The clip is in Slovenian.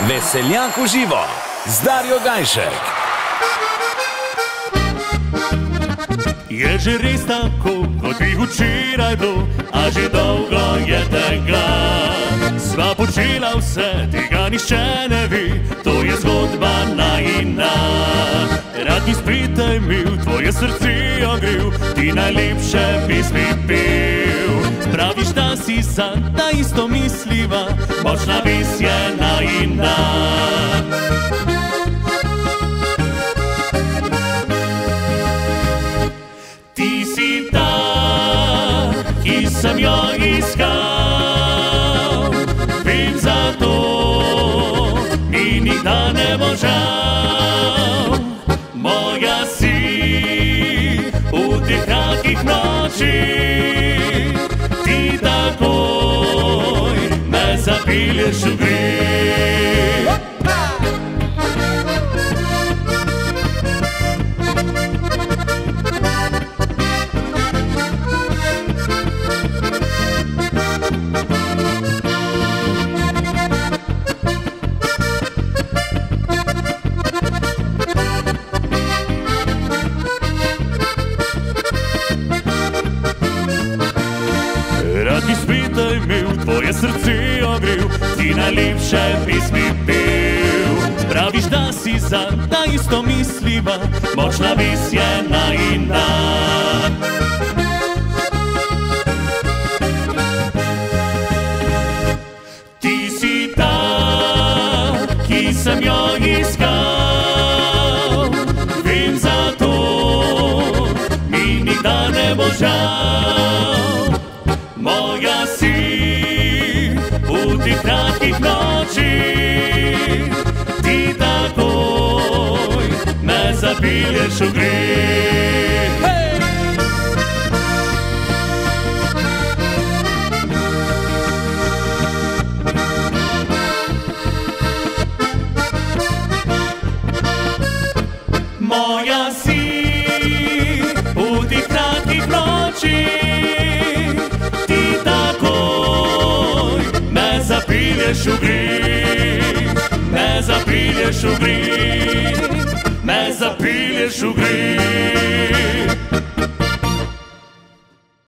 Veseljan v živo z Darjo Gajšek. Je že res tako, kot bi včeraj bilo, a že dolgo je tega. Sva počela vse, tega nišče ne ve, to je zgodba najina. Rad bi spet imel, tvoje srce ogrel, ti najlepše pesmi pel. Praviš, da si san, da isto misliva, močna ves je najina. Ti si ta, ki sem jo iskal, vem za to, mi nikdar ne bo žal. Moja si v teh kratkih nočih, ti takoj me zapelješ v greh. Rad bi spet imel, tvoje srce ogrel, ti najlepše pesmi pel. Praviš, da si zanj, da isto misliva, močna ves je najina. Ti si ta, ki sem jo iskal, vem za to, mi nikdar ne bo žal. Moja si v teh kratkih nočih, ti takoj me zapelješ v greh. Hey! Moja si v teh kratkih nočih, zapelješ v greh, me zapelješ v greh, me zapelješ v greh.